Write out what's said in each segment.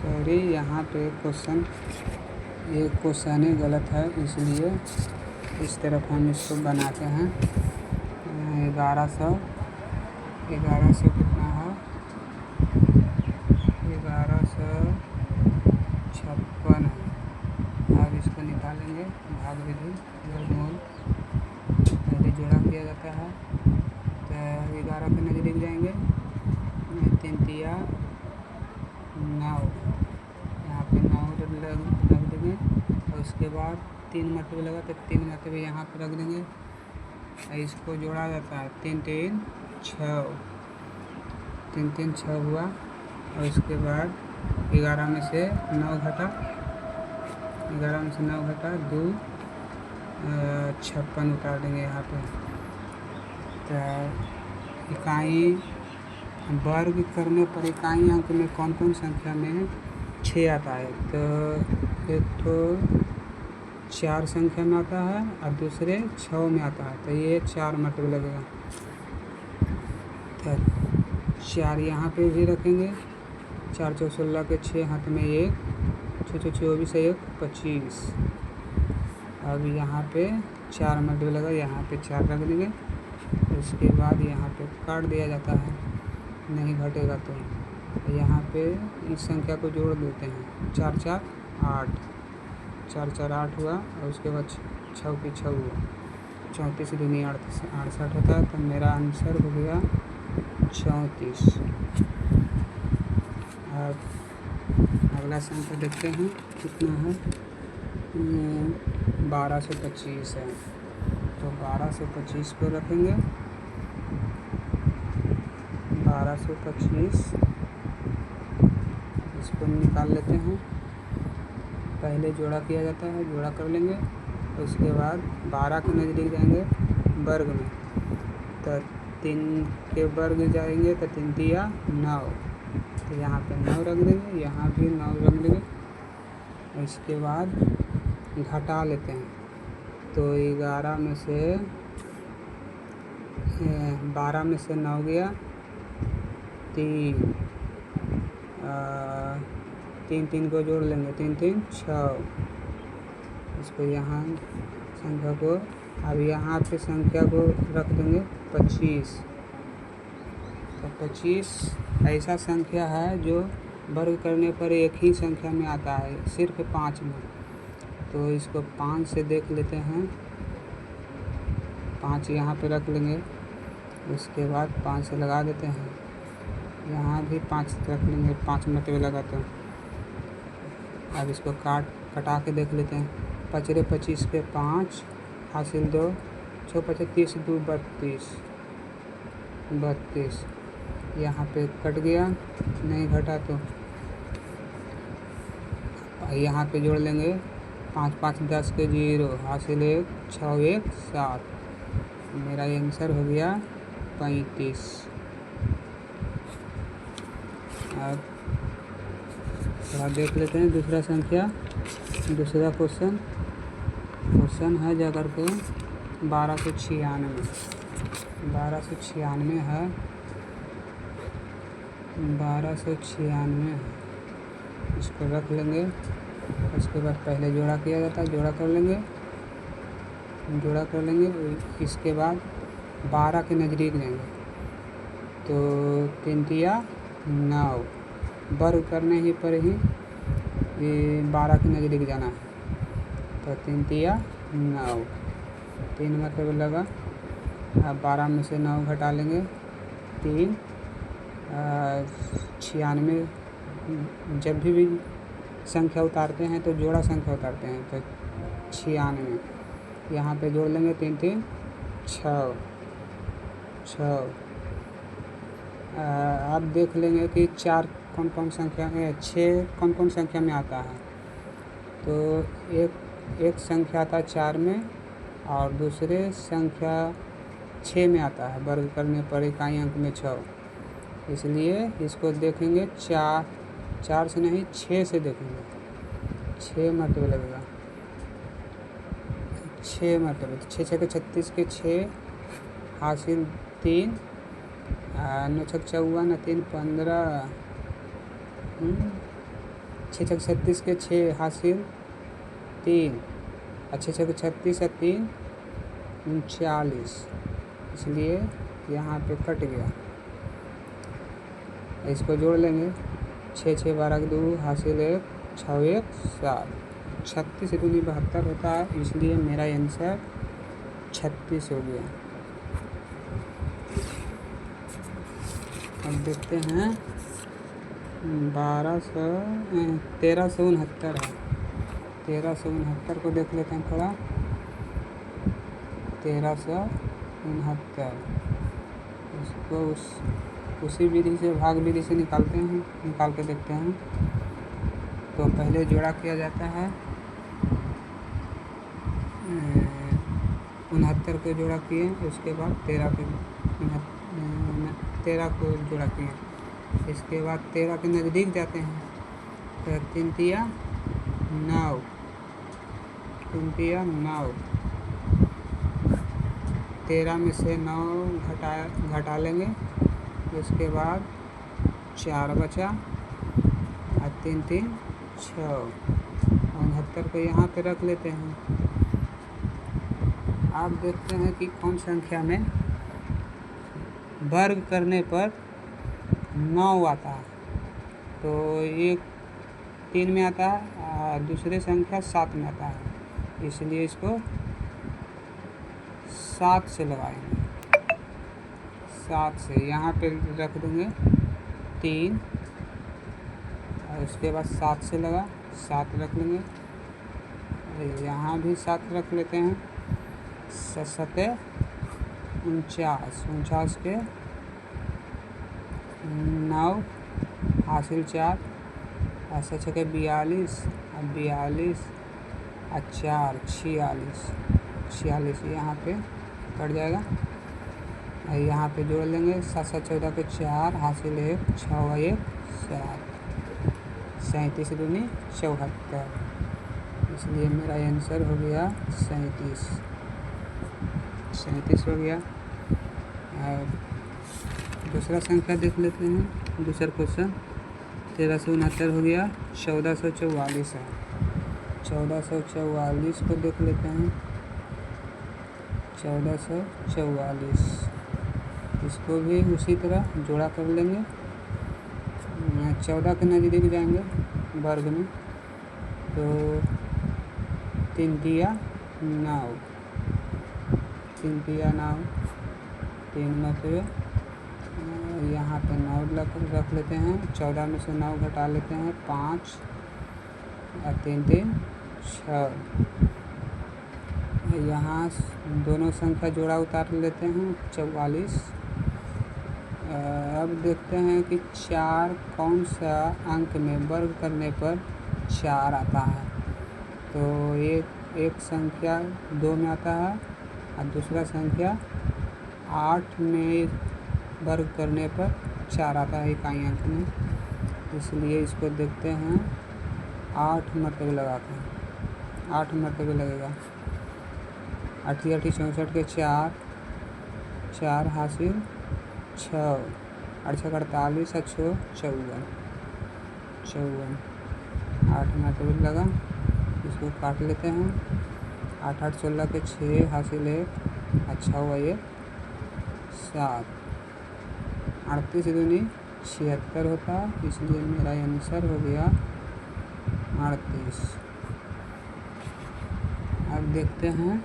Sorry, यहाँ पे ये क्वेश्चन ही गलत है, इसलिए इस तरफ हम इसको बनाते हैं। 1100 कितना है? 1156 है। अब इसको निकालेंगे भाग विधि वर्गमूल। पहले जोड़ा किया जाता है तो 11 के नज़दीक जाएंगे, 3 तिया 9, यहाँ पे 9 रख देंगे और उसके बाद 3 मरतबे लगा तो 3 मरतबे यहाँ पर रख देंगे। इसको जोड़ा जाता है 3 3 6, 3 3 6 हुआ और उसके बाद 11 में से 9 घटा, 2 56 उतार देंगे यहाँ पे। तो इकाई वर्ग करने पर इकाई अंक में कौन कौन संख्या में 6 आता है? तो एक तो 4 संख्या में आता है और दूसरे 6 में आता है, तो ये 4 मरतबे लगेगा। तो 4 यहाँ पे भी रखेंगे, 4 4 16 के 6 हाथ में 1, 6 6 24 1 25। अब यहाँ पे 4 मरतबे लगा, यहाँ पे 4 रख देंगे। उसके बाद यहाँ पे काट दिया जाता है, नहीं घटेगा तो यहाँ पे इस संख्या को जोड़ देते हैं, 4 4 8, 4 4 8 हुआ और उसके बाद 6 की 6 हुआ, 34 दूनी 68 होता है। तो मेरा आंसर हो गया 34। अब अगला संख्या देखते हैं कितना है। 1225 है, तो 1225 को रखेंगे, 1225 इसको निकाल लेते हैं। पहले जोड़ा किया जाता है, जोड़ा कर लेंगे, उसके बाद 12 के नज़दीक जाएंगे वर्ग में, तो 3 के वर्ग जाएंगे तो 3 तिया 9, तो यहाँ पे 9 रख देंगे, यहाँ भी 9 रख देंगे। इसके बाद घटा लेते हैं, तो 11 में से 12 में से 9 गया 3, 3 3 को जोड़ लेंगे, 3 3 6। इसको यहाँ संख्या को, अब यहाँ पे संख्या को रख देंगे 25। तो 25 ऐसा संख्या है जो वर्ग करने पर एक ही संख्या में आता है, सिर्फ 5 में। तो इसको 5 से देख लेते हैं, 5 यहाँ पे रख लेंगे, उसके बाद 5 से लगा देते हैं, यहाँ भी 5 रख लेंगे, 5 मरतबे लगा तो। अब इसको कटा के देख लेते हैं, 5 25 के 5 हासिल 2, 6 25 2 32, यहाँ पे कट गया, नहीं घटा तो यहाँ पे जोड़ लेंगे, 5 5 10 के 0 हासिल 1, 6 1 7। मेरा आंसर हो गया 35। अब थोड़ा देख लेते हैं दूसरा संख्या, दूसरा क्वेश्चन है जा करके 1296 है, 1296 है। इसको रख लेंगे, उसके बाद पहले जोड़ा किया जाता है, जोड़ा कर लेंगे, इसके बाद 12 के नज़दीक जाएंगे, तो 3 तिया 9, वर्ग करने ही पर ही 12 के नज़दीक जाना है, तो 3 तिया 9, 3 मतलब लगा। अब 12 में से 9 घटा लेंगे, 3 96। जब भी संख्या उतारते हैं तो जोड़ा संख्या उतारते हैं, तो 96 यहाँ पे जोड़ लेंगे, 3 3 6। आप देख लेंगे कि 4 कौन कौन संख्या में, 6 कौन कौन संख्या में आता है। तो एक संख्या आता है 4 में और दूसरे संख्या 6 में आता है, वर्ग करने पर इकाई अंक में 6। इसलिए इसको देखेंगे 4 से नहीं 6 से देखेंगे, 6 मरतबे लगेगा, 6 मरतबे, 6 6 के 36 के 6 हासिल 3, 9 6 54 3 15, छः छः 36 के 6 हासिल 3, अच्छे 6 36 और 3 39, इसलिए यहाँ पे कट गया। इसको जोड़ लेंगे, 6 6 12 2 हासिल 1 6 1 7, 36 दूनी 72 होता है, इसलिए मेरा आंसर 36 हो गया। अब देखते हैं 1369 है, 1369 को देख लेते हैं थोड़ा। 1369 इसको उसी विधि से, भाग विधि से निकालते हैं, निकाल के देखते हैं। तो पहले जोड़ा किया जाता है, 69 को जोड़ा किए, उसके बाद 13 को जोड़ा किए, इसके बाद 13 के नज़दीक जाते हैं, तो 3 तिया 9, 3 तिया 9, 13 में से 9 घटा लेंगे, उसके बाद 4 बचा और 3 3 6, 69 को यहाँ पे रख लेते हैं। आप देखते हैं कि कौन संख्या में वर्ग करने पर 9 आता है। तो एक 3 में आता है और दूसरे संख्या 7 में आता है, इसलिए इसको 7 से लगाएंगे। 7 से यहाँ पे रख देंगे 3, और उसके बाद 7 से लगा 7 रख लेंगे, यहाँ भी 7 रख लेते हैं। 7 49 के 9 हासिल 4, 6 के 42 और 42 और 4 46, यहाँ पे कट जाएगा। यहाँ पे जोड़ लेंगे 7 7 14 के 4 हासिल 1 6 1 7, 37 दूनी 74, इसलिए मेरा आंसर हो गया 37 हो गया। दूसरा संख्या देख लेते हैं, दूसरा क्वेश्चन 1369 हो गया, 1444 है। 1444 को देख लेते हैं, 1444 इसको भी उसी तरह जोड़ा कर लेंगे, 14 के नज़दीक जाएंगे वर्ग में, तो 3 तिया 9, 3 तिया 9, 3 9, यहाँ पे 9 रख लेते हैं, 14 में से 9 घटा लेते हैं 5 और 3 3 6, यहाँ दोनों संख्या जोड़ा उतार लेते हैं 44। अब देखते हैं कि 4 कौन सा अंक में वर्ग करने पर 4 आता है। तो एक संख्या 2 में आता है और दूसरा संख्या 8 में वर्ग करने पर 4 आता है इकाई अंक में, इसलिए इसको देखते हैं 8 मरतबे लगाते हैं, 8 मरतबे लगेगा। 8 8 64 के 4 हासिल 6, 8 6 48 और 6 54, 8 मरतबे लगा, इसको काट लेते हैं। 8 8 16 के 6 हासिल 1 और 6 1 7, 38 दूनी 76 होता है, इसलिए मेरा आंसर हो गया 38। अब देखते हैं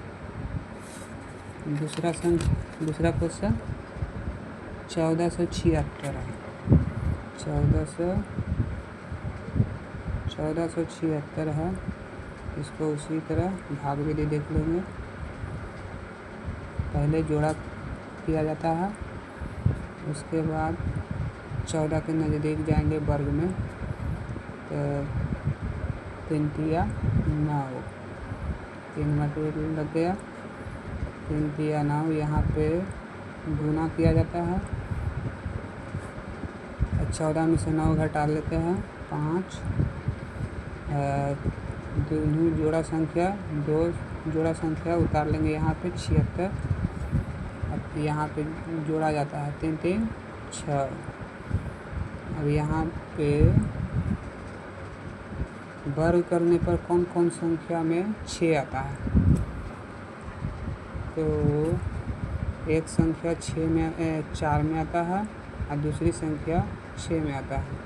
दूसरा क्वेश्चन 1476 है। 1476 है, इसको उसी तरह भाग विधि देख लेंगे। पहले जोड़ा किया जाता है, उसके बाद 14 के नज़दीक जाएंगे वर्ग में, तो 3 तिया 9, 3 मरतबे लग गया, 3 तिया 9, यहाँ पे गुना किया जाता है, 14 में से 9 घटा लेते हैं 5, दोनों जोड़ा संख्या 2 जोड़ा संख्या उतार लेंगे यहाँ पे 76, अब यहाँ पे जोड़ा जाता है 3 3 6, अब यहाँ पे वर्ग करने पर कौन कौन संख्या में 6 आता है? तो एक संख्या 4 में आता है और दूसरी संख्या 6 में आता है।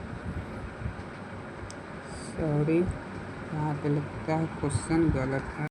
सॉरी, यहाँ पे लगता है क्वेश्चन गलत है।